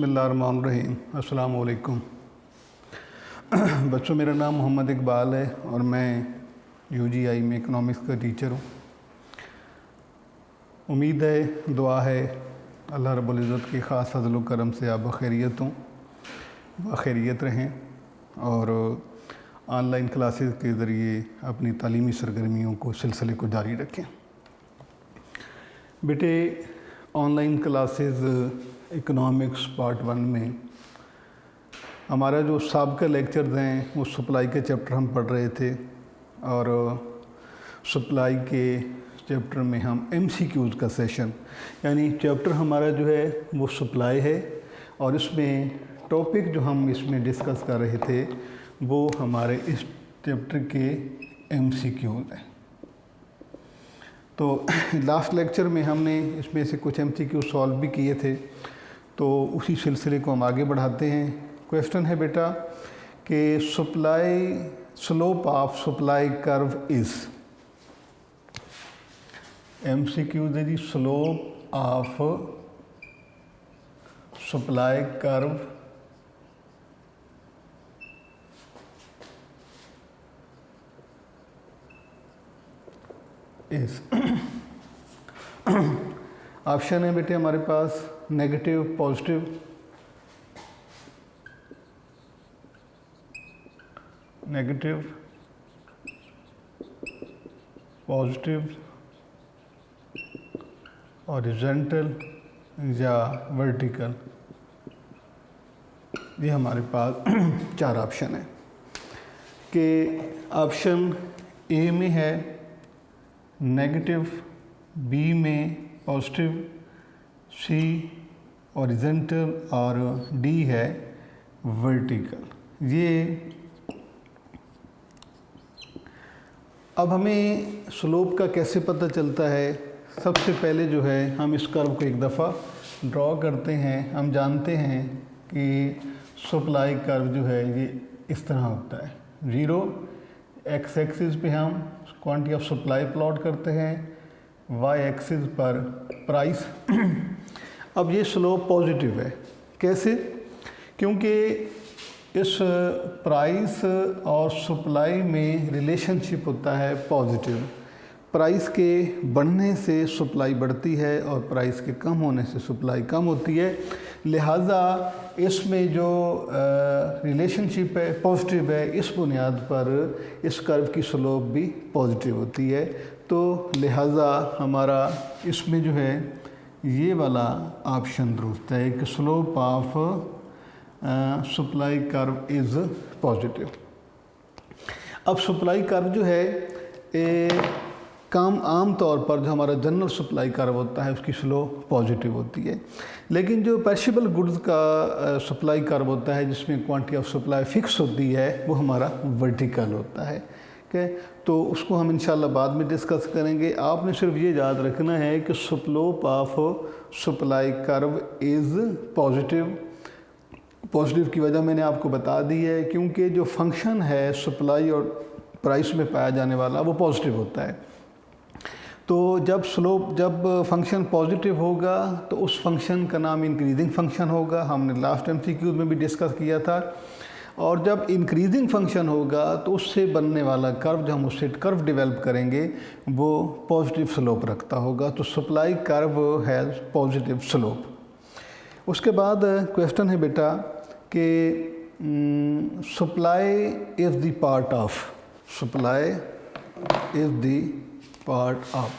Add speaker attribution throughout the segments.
Speaker 1: बिस्मिल्लाहिर्रहमानिर्रहीम। अस्सलाम वालेकुम। बच्चों, मेरा नाम मोहम्मद इकबाल है और मैं यूजीआई में इकनॉमिक्स का टीचर हूँ। उम्मीद है, दुआ है अल्लाह रब्बुल इज़्ज़त की ख़ास फज़ल व करम से आप बखैरियत रहें और ऑनलाइन क्लासेस के ज़रिए अपनी तालीमी सरगर्मियों को सिलसिले को जारी रखें। बेटे, ऑनलाइन क्लासेस इकनॉमिक्स पार्ट 1 में हमारा जो साबिक़ा लेक्चर्स हैं वो सप्लाई के चैप्टर हम पढ़ रहे थे और सप्लाई के चैप्टर में हम MCQs का सेशन, यानी चैप्टर हमारा जो है वो सप्लाई है और इसमें टॉपिक जो हम इसमें डिस्कस कर रहे थे वो हमारे इस चैप्टर के MCQs हैं। तो लास्ट लेक्चर में हमने इसमें से कुछ MCQ सॉल्व भी किए थे, तो उसी सिलसिले को हम आगे बढ़ाते हैं। क्वेश्चन है बेटा कि slope of supply curve is. MCQ है जी, slope of supply curve is. Option है बेटे हमारे पास negative, positive, negative, positive, horizontal या वर्टिकल। ये हमारे पास 4 ऑप्शन है कि ऑप्शन ए में है नेगेटिव, बी में पॉजिटिव, सी हॉरिजॉन्टल और डी है वर्टिकल। ये अब हमें स्लोप का कैसे पता चलता है? सबसे पहले जो है हम इस कर्व को एक दफ़ा ड्रॉ करते हैं। हम जानते हैं कि सप्लाई कर्व जो है ये इस तरह होता है। 0 एक्स एक्सिस पे हम क्वांटिटी ऑफ सप्लाई प्लॉट करते हैं, वाई एक्सिस पर प्राइस। अब ये स्लोप पॉजिटिव है। कैसे? क्योंकि इस प्राइस और सप्लाई में रिलेशनशिप होता है पॉजिटिव। प्राइस के बढ़ने से सप्लाई बढ़ती है और प्राइस के कम होने से सप्लाई कम होती है, लिहाजा इसमें जो रिलेशनशिप है पॉजिटिव है। इस बुनियाद पर इस कर्व की स्लोप भी पॉजिटिव होती है। तो लिहाजा हमारा इसमें जो है ये वाला ऑप्शन दुरुस्त है कि slope of supply curve is positive. अब सप्लाई कर्व जो है आम तौर पर जो हमारा जनरल सप्लाई कर्व होता है उसकी स्लोप पॉजिटिव होती है, लेकिन जो पेरिशेबल गुड्स का सप्लाई कर्व होता है जिसमें क्वांटिटी ऑफ सप्लाई फिक्स होती है वो हमारा वर्टिकल होता है। तो उसको हम इंशाल्लाह बाद में डिस्कस करेंगे। आपने सिर्फ ये याद रखना है कि slope of supply curve is positive. Positive की वजह मैंने आपको बता दी है, क्योंकि जो फंक्शन है सप्लाई और प्राइस में पाया जाने वाला वो पॉजिटिव होता है। तो जब फंक्शन पॉजिटिव होगा तो उस फंक्शन का नाम इंक्रीजिंग फंक्शन होगा। हमने लास्ट MCQ में भी डिस्कस किया था। और जब इंक्रीजिंग फंक्शन होगा तो उससे बनने वाला कर्व, जो हम उससे कर्व डेवलप करेंगे, वो पॉजिटिव स्लोप रखता होगा। तो supply curve has positive slope. उसके बाद क्वेश्चन है बेटा कि supply is the part of. Supply is the part of.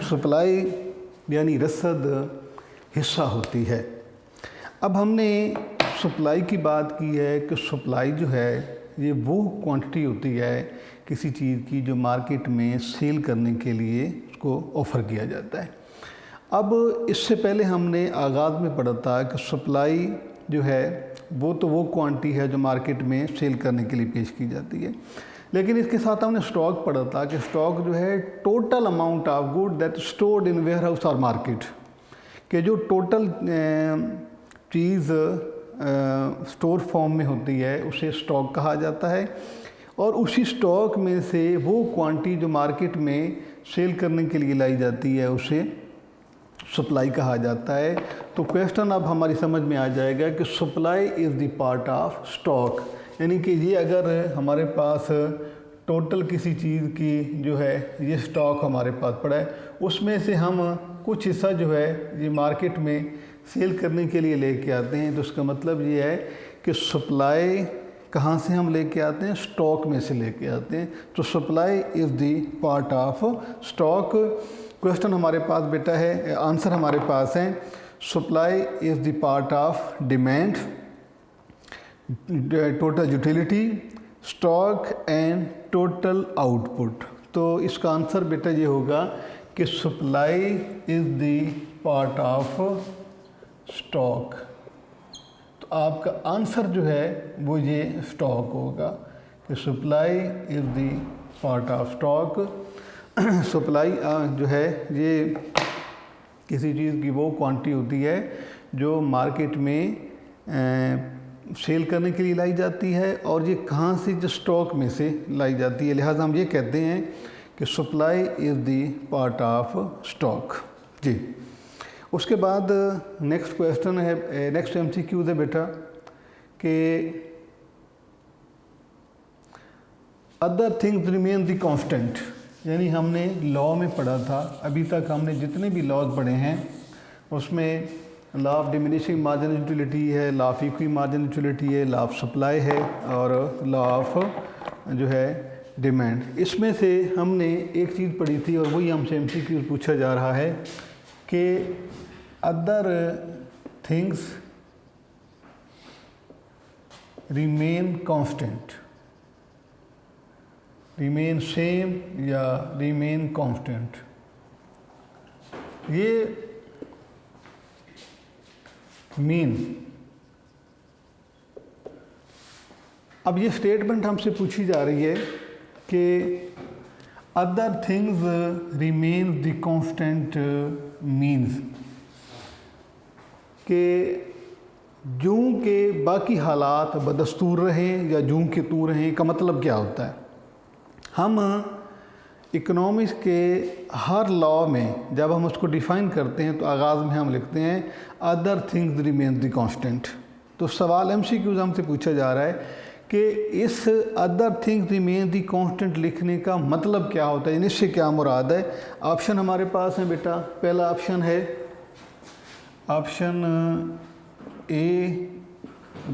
Speaker 1: Supply यानी रसद हिस्सा होती है। अब हमने सप्लाई की बात की है कि सप्लाई जो है ये वो क्वांटिटी होती है किसी चीज़ की जो मार्केट में सेल करने के लिए उसको ऑफ़र किया जाता है। अब इससे पहले हमने आगाज़ में पढ़ा था कि सप्लाई जो है वो क्वांटिटी है जो मार्केट में सेल करने के लिए पेश की जाती है, लेकिन इसके साथ हमने स्टॉक पढ़ा था कि स्टॉक जो है total amount of good that stored in ware house market, कि जो टोटल चीज़ स्टोर फॉर्म में होती है उसे स्टॉक कहा जाता है। और उसी स्टॉक में से वो क्वांटिटी जो मार्केट में सेल करने के लिए लाई जाती है उसे सप्लाई कहा जाता है। तो क्वेश्चन अब हमारी समझ में आ जाएगा कि supply is the part of stock, यानी कि ये अगर हमारे पास टोटल किसी चीज़ की जो है ये स्टॉक हमारे पास पड़ा है, उसमें से हम कुछ हिस्सा जो है ये मार्केट में सेल करने के लिए लेके आते हैं, तो उसका मतलब ये है कि सप्लाई कहाँ से हम लेके आते हैं, स्टॉक में से लेके आते हैं। तो supply is the part of stock. Question हमारे पास बेटा है, आंसर हमारे पास है supply is the part of demand, total utility, stock and total output. तो इसका आंसर बेटा ये होगा कि supply is the part of stock. तो आपका आंसर जो है वो ये स्टॉक होगा कि supply is the part of stock. Supply जो है ये किसी चीज़ की वो क्वांटिटी होती है जो मार्केट में सेल करने के लिए लाई जाती है, और ये कहाँ से, जो स्टॉक में से लाई जाती है। लिहाजा हम ये कहते हैं कि supply is the part of stock जी। उसके बाद नेक्स्ट क्वेश्चन है, नेक्स्ट MCQ है बेटा कि other things remain the constant, यानी हमने लॉ में पढ़ा था, अभी तक हमने जितने भी लॉज पढ़े हैं उसमें law of diminishing marginal utility है, law of equi marginal utility है, लॉ ऑफ सप्लाई है और लॉ ऑफ जो है डिमांड। इसमें से हमने एक चीज़ पढ़ी थी और वही हमसे MCQ पूछा जा रहा है कि other things remain constant, remain same या रिमेन कांस्टेंट। ये मीन, अब ये स्टेटमेंट हमसे पूछी जा रही है कि other things remain the constant means कि जूं के बाकी हालात बदस्तूर रहें या जूं के तू रहें का मतलब क्या होता है। हम इकोनॉमिक्स के हर लॉ में जब हम उसको डिफ़ाइन करते हैं तो आगाज़ में हम लिखते हैं other things remain the constant. तो सवाल MCQ हमसे पूछा जा रहा है कि इस other things remain the constant लिखने का मतलब क्या होता है, यानी इससे क्या मुराद है। ऑप्शन हमारे पास है बेटा, पहला ऑप्शन है option A,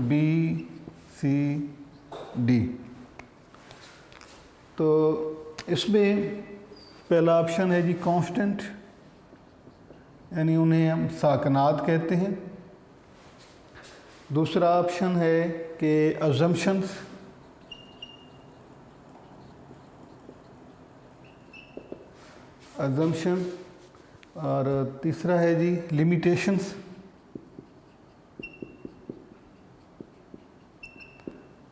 Speaker 1: B, C, D। तो इसमें पहला ऑप्शन है जी कांस्टेंट, यानी उन्हें हम साकनात कहते हैं। दूसरा ऑप्शन है कि अजम्पशंस, अजम्पशन, और तीसरा है जी लिमिटेशंस,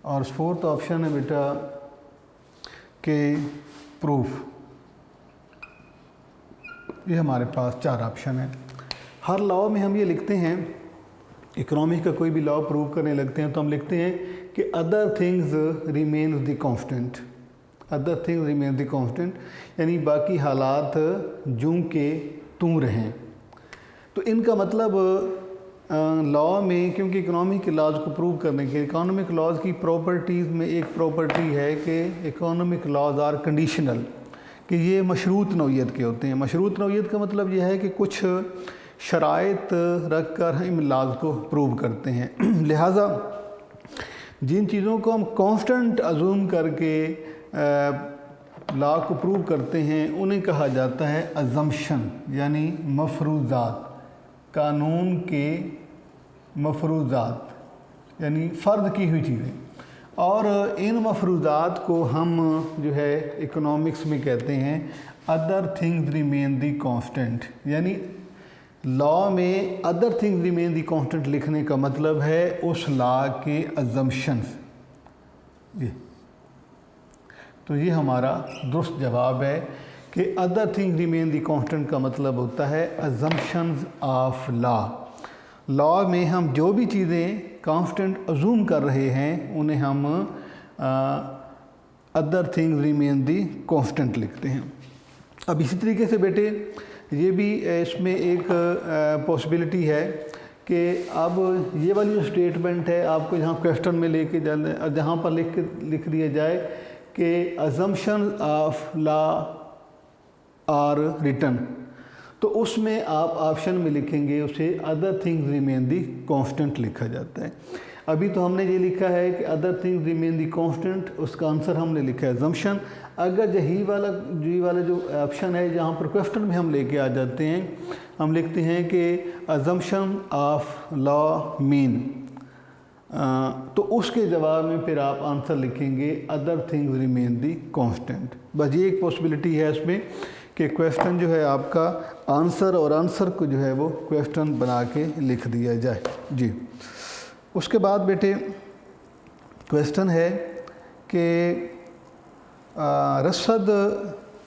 Speaker 1: और फोर्थ ऑप्शन है बेटा के प्रूफ। ये हमारे पास चार ऑप्शन है। हर लॉ में हम ये लिखते हैं, इकोनॉमिक्स का कोई भी लॉ प्रूव करने लगते हैं तो हम लिखते हैं कि other things remain the constant, other things remain the constant, यानी बाकी हालात जूं के तूं रहें। तो इनका मतलब लॉ में, क्योंकि इकोनॉमिक के लॉज को प्रूव करने के, इकोनॉमिक लॉज की प्रॉपर्टीज़ में एक प्रॉपर्टी है कि इकोनॉमिक लॉज आर कंडीशनल, कि ये मशरूत नौइयत के होते हैं। मशरूत नौइयत का मतलब यह है कि कुछ शराइत रख कर हम लॉज को प्रूव करते हैं। लिहाजा जिन चीज़ों को हम कांस्टेंट अजूम करके लॉ को प्रूव करते हैं उन्हें कहा जाता है अजम्पशन, यानी मफरूज़ात, कानून के मफरूज़ात, यानी फ़र्द की हुई चीज़ें। और इन मफरूज़ात को हम जो है इकोनॉमिक्स में कहते हैं other things remain the constant, यानी लॉ में other things remain the constant लिखने का मतलब है उस लॉ के अजम्पशंस। तो ये हमारा दुरुस्त जवाब है कि other things remain the constant का मतलब होता है अजम्पशंस ऑफ लॉ। लॉ में हम जो भी चीज़ें कांस्टेंट अजूम कर रहे हैं उन्हें हम other things remain the constant लिखते हैं। अब इसी तरीके से बेटे ये भी इसमें एक पॉसिबिलिटी है कि अब ये वाली जो स्टेटमेंट है आपको जहाँ क्वेश्चन में लेके जाना और जहाँ पर लिख दिया जाए कि assumption of law are written, तो उसमें आप ऑप्शन में लिखेंगे उसे other things remain the constant लिखा जाता है। अभी तो हमने ये लिखा है कि other things remain the constant, उसका आंसर हमने लिखा है अजम्पशन। अगर यही वाला जो ऑप्शन है जहाँ पर क्वेश्चन में हम लेके आ जाते हैं, हम लिखते हैं कि अजम्पशन ऑफ लॉ मीन, तो उसके जवाब में फिर आप आंसर लिखेंगे other things remain the constant. बस ये एक पॉसिबिलिटी है इसमें कि क्वेश्चन जो है आपका आंसर और आंसर को जो है वो क्वेश्चन बना के लिख दिया जाए जी। उसके बाद बेटे क्वेश्चन है कि रसद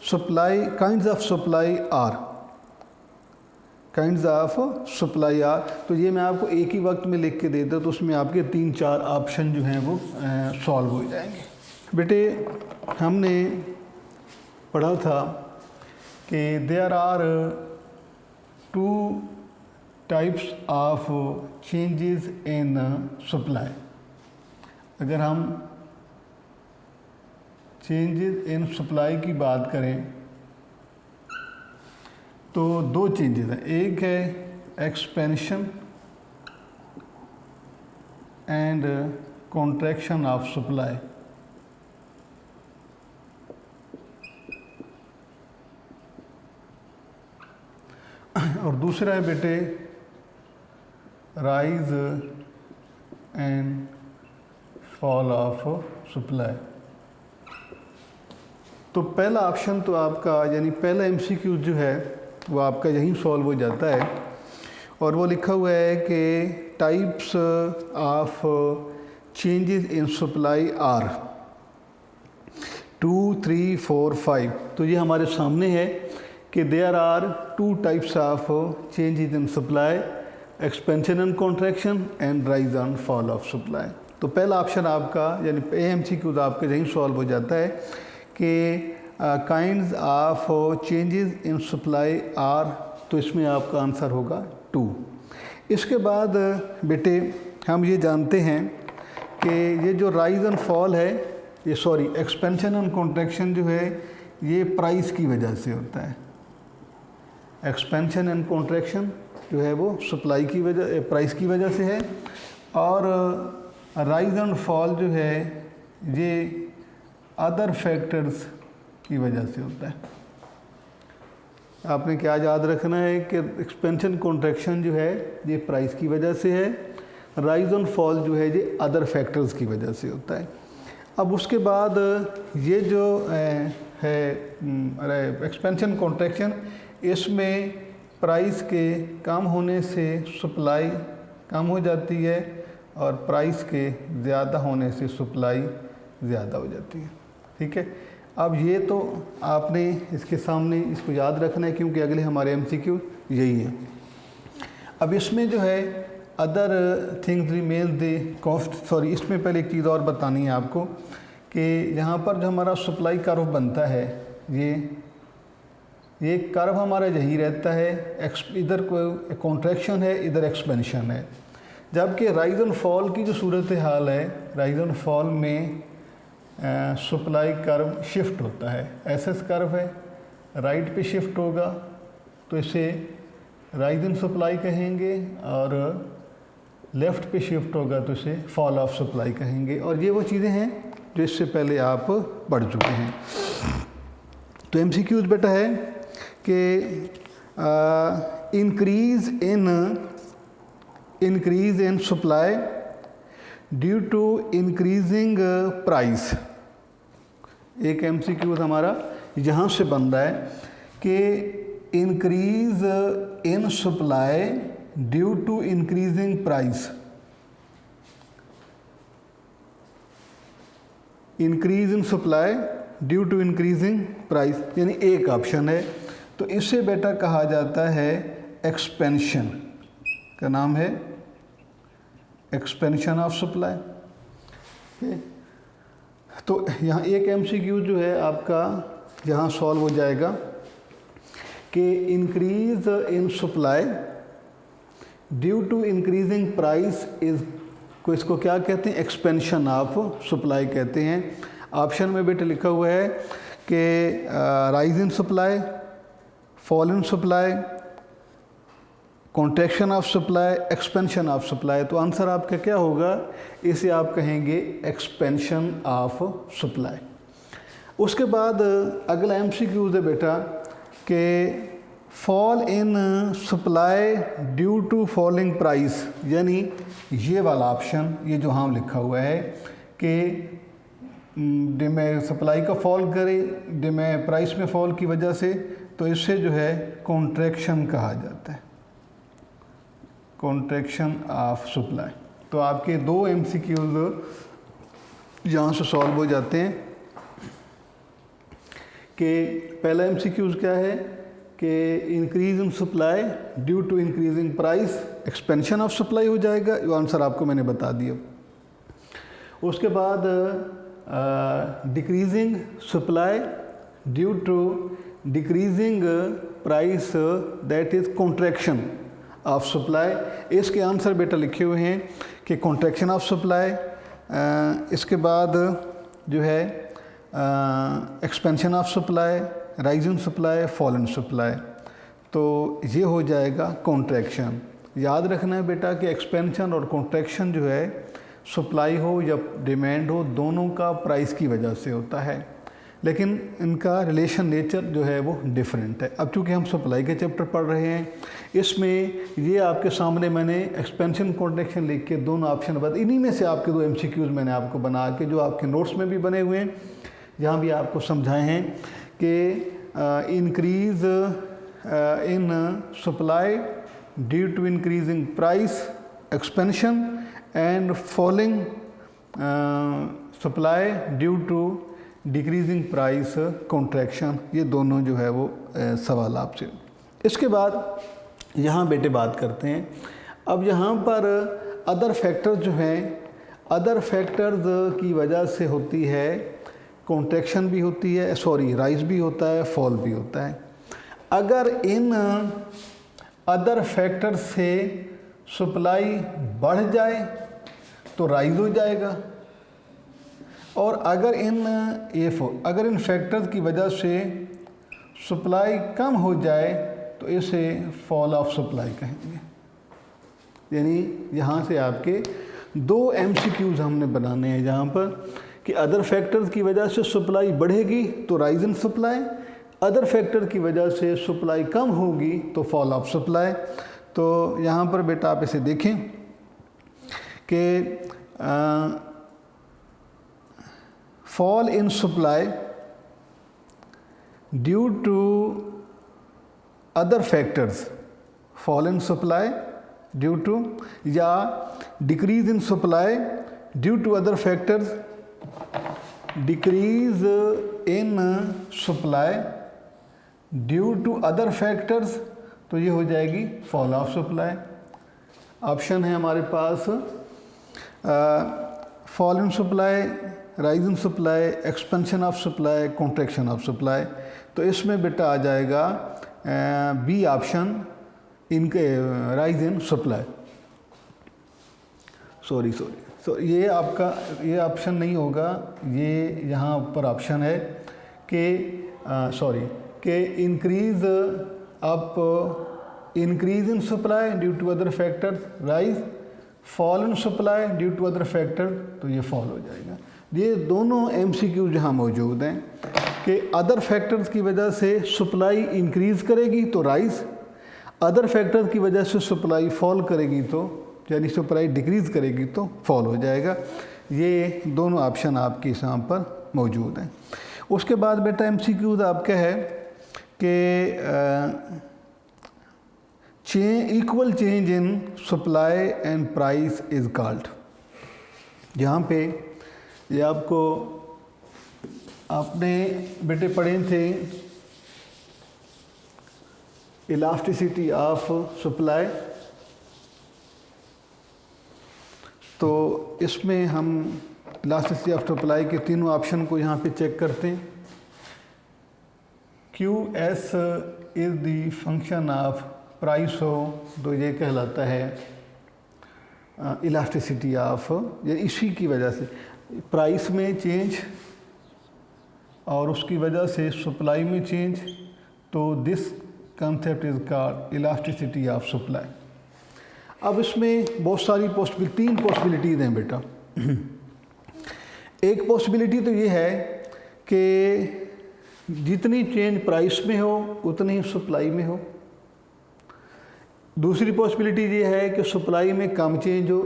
Speaker 1: supply kinds of supply are, kinds of supply are, तो ये मैं आपको एक ही वक्त में लिख के देता तो उसमें आपके 3-4 ऑप्शन जो हैं वो सॉल्व हो जाएंगे। बेटे हमने पढ़ा था कि there are 2 types of changes in supply. अगर हम चेंजेस इन सप्लाई की बात करें तो 2 चेंजेस हैं, एक है expansion and contraction of supply, और दूसरा है बेटे rise and fall of supply. तो पहला ऑप्शन तो आपका यानी पहला एमसीक्यू जो है वो आपका यहीं सॉल्व हो जाता है, और वो लिखा हुआ है कि types of changes in supply are 2, 3, 4, 5। तो ये हमारे सामने है कि there are 2 types of changes in supply, expansion and contraction and rise and fall of supply. तो पहला ऑप्शन आपका यानी एमसीक्यू आपका यहीं सॉल्व हो जाता है कि kinds of changes in supply are, तो इसमें आपका आंसर होगा 2। इसके बाद बेटे हम ये जानते हैं कि ये जो राइज एंड फॉल है, ये सॉरी एक्सपेंशन एंड कॉन्ट्रैक्शन जो है ये प्राइस की वजह से होता है। एक्सपेंशन एंड कॉन्ट्रैक्शन जो है वो सप्लाई की वजह प्राइस की वजह से है, और राइज एंड फॉल जो है ये अदर फैक्टर्स की वजह से होता है। आपने क्या याद रखना है कि एक्सपेंशन कॉन्ट्रैक्शन जो है ये प्राइस की वजह से है, राइज एंड फॉल जो है ये अदर फैक्टर्स की वजह से होता है। अब उसके बाद ये जो है एक्सपेंशन कॉन्ट्रैक्शन, इसमें प्राइस के कम होने से सप्लाई कम हो जाती है और प्राइस के ज़्यादा होने से सप्लाई ज़्यादा हो जाती है। ठीक है, अब ये तो आपने इसके सामने इसको याद रखना है क्योंकि अगले हमारे एमसीक्यू यही है। अब इसमें जो है other things remain the cost, sorry इसमें पहले एक चीज़ और बतानी है आपको कि यहाँ पर जो हमारा सप्लाई कर्व बनता है ये कर्व हमारा यही रहता है, इधर कोई कॉन्ट्रैक्शन है इधर एक्सपेंशन है, जबकि राइज एंड फॉल की जो सूरत हाल है, राइज एंड फॉल में सप्लाई कर्व शिफ्ट होता है। एसएस कर्व है, राइट पे शिफ्ट होगा तो इसे राइज इन सप्लाई कहेंगे, और लेफ़्ट पे शिफ्ट होगा तो इसे फॉल ऑफ सप्लाई कहेंगे। और ये वो चीज़ें हैं जो इससे पहले आप पढ़ चुके हैं। तो एमसीक्यूज बेटा है कि increase in supply due to increasing price. एक एमसीक्यू हमारा यहाँ से बन रहा है कि increase in supply due to increasing price. Increase in supply due to increasing price यानी एक ऑप्शन है, तो इसे बेटा कहा जाता है एक्सपेंशन, का नाम है एक्सपेंशन ऑफ सप्लाई। तो यहाँ एक MCQ जो है आपका यहाँ सॉल्व हो जाएगा कि increase in supply due to increasing price is को इसको क्या कहते हैं, एक्सपेंशन ऑफ सप्लाई कहते हैं। ऑप्शन में बेटा लिखा हुआ है कि rise in supply, fall in supply, contraction of supply, expansion of supply. तो आंसर आपका क्या होगा, इसे आप कहेंगे एक्सपेंशन ऑफ सप्लाई। उसके बाद अगला MCQ है बेटा कि fall in supply due to falling price, यानी ये वाला ऑप्शन, ये जो हम लिखा हुआ है कि डिमांड सप्लाई का फॉल करे डिमांड प्राइस में फॉल की वजह से, तो इससे जो है कॉन्ट्रैक्शन कहा जाता है, कॉन्ट्रैक्शन ऑफ सप्लाई। तो आपके 2 MCQs यहाँ से सॉल्व हो जाते हैं कि पहला MCQ क्या है कि increase in supply due to increasing price, expansion of supply हो जाएगा, ये आंसर आपको मैंने बता दिया। उसके बाद decreasing supply due to decreasing price, that is contraction of supply. इसके आंसर बेटा लिखे हुए हैं कि कॉन्ट्रैक्शन ऑफ सप्लाई, इसके बाद जो है expansion of supply, rise in supply, fall in supply. तो ये हो जाएगा कॉन्ट्रैक्शन। याद रखना है बेटा कि एक्सपेंशन और कॉन्ट्रैक्शन जो है सप्लाई हो या डिमांड हो, दोनों का प्राइस की वजह से होता है, लेकिन इनका रिलेशन नेचर जो है वो डिफरेंट है। अब चूँकि हम सप्लाई के चैप्टर पढ़ रहे हैं, इसमें ये आपके सामने मैंने एक्सपेंशन कॉन्ट्रैक्शन लिख के दोनों ऑप्शन बता, इन्हीं में से आपके 2 MCQs मैंने आपको बना के जो आपके नोट्स में भी बने हुए हैं, जहाँ भी आपको समझाए हैं कि increase in supply due to increasing price, expansion and falling supply due to decreasing price, contraction. ये दोनों जो है वो सवाल आपसे। इसके बाद यहाँ बेटे बात करते हैं, अब यहाँ पर अदर फैक्टर्स जो हैं, अदर फैक्टर्स की वजह से होती है कॉन्ट्रैक्शन भी होती है, सॉरी राइज भी होता है, फॉल भी होता है। अगर इन अदर फैक्टर से सप्लाई बढ़ जाए तो राइज हो जाएगा, और अगर इन फैक्टर्स की वजह से सप्लाई कम हो जाए तो इसे फॉल ऑफ सप्लाई कहेंगे। यानी यहाँ से आपके 2 MCQs हमने बनाने हैं जहाँ पर कि अदर फैक्टर्स की वजह से सप्लाई बढ़ेगी तो rise in supply, other factor की वजह से सप्लाई कम होगी तो फॉल ऑफ सप्लाई। तो यहाँ पर बेटा आप इसे देखें कि fall in supply due to other factors, fall in supply due to, या decrease in supply due to other factors, decrease in supply due to other factors, तो ये हो जाएगी फॉल ऑफ सप्लाई। ऑप्शन है हमारे पास fall in supply, rise in supply, expansion of supply, contraction of supply. तो इसमें बेटा आ जाएगा बी ऑप्शन, इनके राइज इन सप्लाई। सो ये आपका ये ऑप्शन नहीं होगा, ये यहाँ पर ऑप्शन है कि increase increase in supply due to other factors, rise, fall in supply due to other factor, तो ये फॉल हो जाएगा। ये दोनों MCQ जहाँ मौजूद हैं कि अदर फैक्टर्स की वजह से सप्लाई इंक्रीज करेगी तो राइज, अदर फैक्टर्स की वजह से सप्लाई फॉल करेगी तो, यानी सप्लाई डिक्रीज करेगी तो फॉल हो जाएगा। ये दोनों ऑप्शन आपके यहाँ पर मौजूद हैं। उसके बाद बेटा MCQ आपका है कि equal change in supply and price is called. यहाँ पे ये आपने बेटे पढ़े थे इलास्टिसिटी ऑफ सप्लाई, तो इसमें हम इलास्टिसिटी ऑफ सप्लाई के तीनों ऑप्शन को यहाँ पे चेक करते हैं। Q S is the function of price हो तो ये कहलाता है इलास्टिसिटी ऑफ, ये इसी की वजह से प्राइस में चेंज और उसकी वजह से सप्लाई में चेंज, तो this concept is called elasticity of supply. अब इसमें बहुत सारी तीन पॉसिबिलिटीज़ हैं बेटा। एक पॉसिबिलिटी तो ये है कि जितनी चेंज प्राइस में हो उतनी ही सप्लाई में हो। दूसरी पॉसिबिलिटी ये है कि सप्लाई में कम चेंज हो,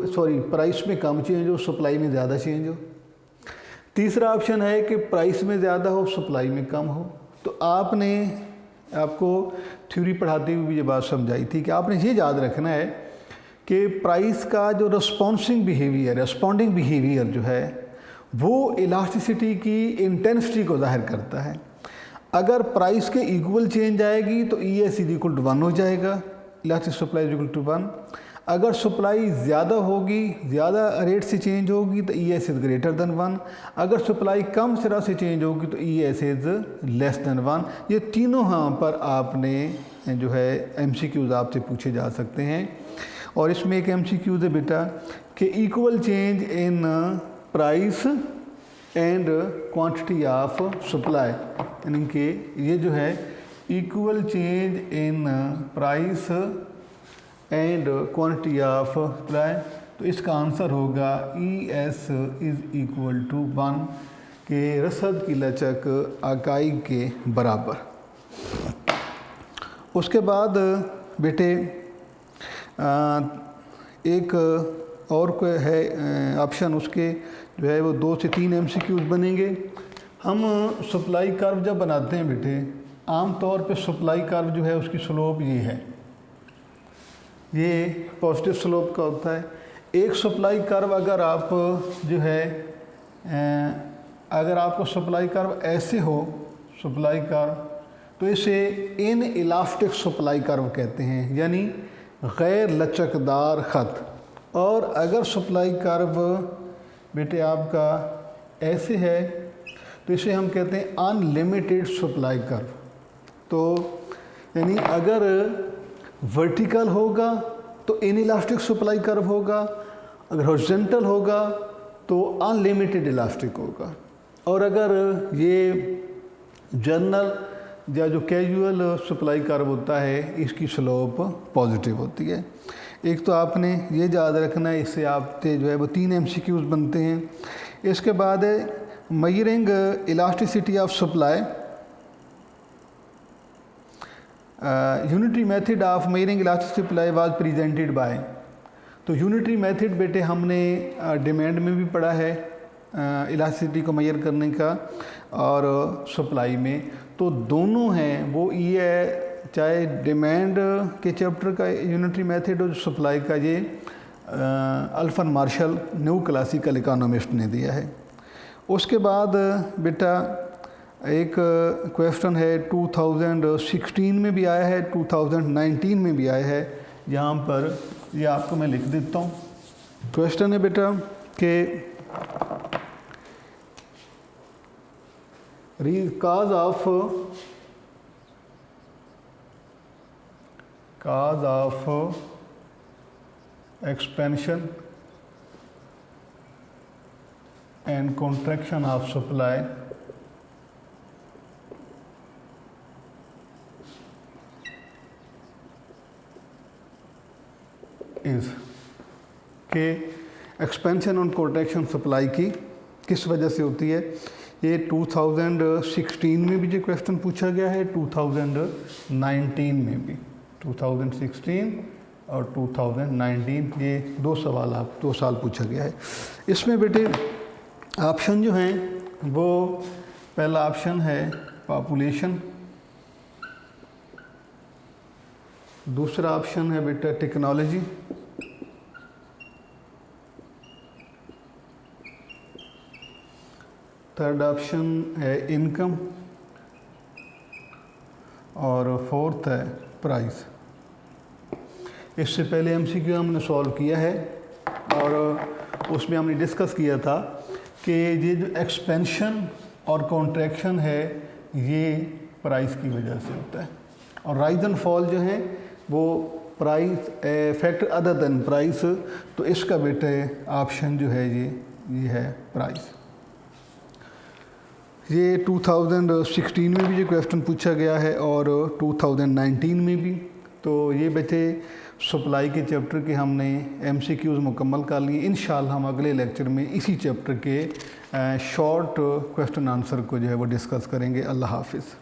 Speaker 1: प्राइस में कम चेंज हो, सप्लाई में ज़्यादा चेंज हो। तीसरा ऑप्शन है कि प्राइस में ज़्यादा हो, सप्लाई में कम हो। तो आपको थ्योरी पढ़ाते हुए भी ये बात समझाई थी कि आपने ये याद रखना है कि प्राइस का जो रिस्पॉन्डिंग बिहेवियर जो है वो इलास्टिसिटी की इंटेंसिटी को ज़ाहिर करता है। अगर प्राइस के इक्वल चेंज आएगी तो E S is equal to 1 हो जाएगा, elastic supply is equal to 1। अगर सप्लाई ज़्यादा होगी, ज़्यादा रेट से चेंज होगी तो E S is greater than 1। अगर सप्लाई कम तरह से चेंज होगी तो E S is less than 1। ये तीनों यहाँ पर आपने जो है MCQs आपसे पूछे जा सकते हैं। और इसमें एक MCQ है बेटा कि equal change in price and quantity of supply, यानी कि ये जो है equal change in price and quantity of supply, तो इसका आंसर होगा E S is equal to 1 के रसद की लचक इकाई के बराबर। उसके बाद बेटे एक और कोई है ऑप्शन, उसके जो है वो 2 से 3 MCQs बनेंगे। हम सप्लाई कर्व जब बनाते हैं बेटे, आम तौर पे सप्लाई कर्व जो है उसकी स्लोप ये है, ये पॉजिटिव स्लोप का होता है। एक सप्लाई कर्व अगर आप जो है अगर आपको सप्लाई कर्व ऐसे हो, सप्लाई कर्व, तो इसे इन इलास्टिक सप्लाई कर्व कहते हैं, यानी गैर लचकदार ख़त। और अगर सप्लाई कर्व बेटे आपका ऐसे है तो इसे हम कहते हैं अनलिमिटेड सप्लाई कर्व। तो यानी अगर वर्टिकल होगा तो इनइलास्टिक सप्लाई कर्व होगा, अगर हॉरिजॉन्टल होगा तो अनलिमिटेड इलास्टिक होगा। और अगर ये जनरल या जो कैजुअल सप्लाई कर्व होता है इसकी स्लोप पॉजिटिव होती है। एक तो आपने ये याद रखना है, इससे आपके जो है वो 3 MCQs बनते हैं। इसके बाद measuring elasticity of supply, unitary method of measuring elasticity supply was presented by. तो यूनिटरी मेथड बेटे हमने डिमांड में भी पढ़ा है इलास्टिसिटी को मेजर करने का, और सप्लाई में, तो दोनों हैं वो ये, चाहे डिमांड के चैप्टर का यूनिटरी मेथड और सप्लाई का, ये Alfred Marshall new classical economist ने दिया है। उसके बाद बेटा एक क्वेश्चन है 2016 में भी आया है, 2019 में भी आया है, यहाँ पर ये आपको मैं लिख देता हूँ। क्वेश्चन है बेटा कि cause of expansion and contraction of supply is कि एक्सपेंशन और कॉन्ट्रैक्शन सप्लाई की किस वजह से होती है। ये 2016 में भी जो क्वेश्चन पूछा गया है, 2019 में भी, 2016 और 2019, ये 2 सवाल 2 साल पूछा गया है। इसमें बेटे ऑप्शन जो हैं वो, पहला ऑप्शन है पॉपुलेशन, दूसरा ऑप्शन है बेटा टेक्नोलॉजी, थर्ड ऑप्शन है इनकम, और फोर्थ है प्राइस। इससे पहले MCQ हमने सॉल्व किया है और उसमें हमने डिस्कस किया था कि ये जो एक्सपेंशन और कॉन्ट्रैक्शन है ये प्राइस की वजह से होता है, और राइज एंड फॉल जो है वो price factor other than price, तो इसका बेटा ऑप्शन जो है ये है प्राइस। ये 2016 में भी ये क्वेश्चन पूछा गया है और 2019 में भी। तो ये बच्चे सप्लाई के चैप्टर के हमने MCQs मुकम्मल कर लिए। इंशाल्लाह हम अगले लेक्चर में इसी चैप्टर के शॉर्ट क्वेश्चन आंसर को जो है वो डिस्कस करेंगे। अल्लाह हाफिज़।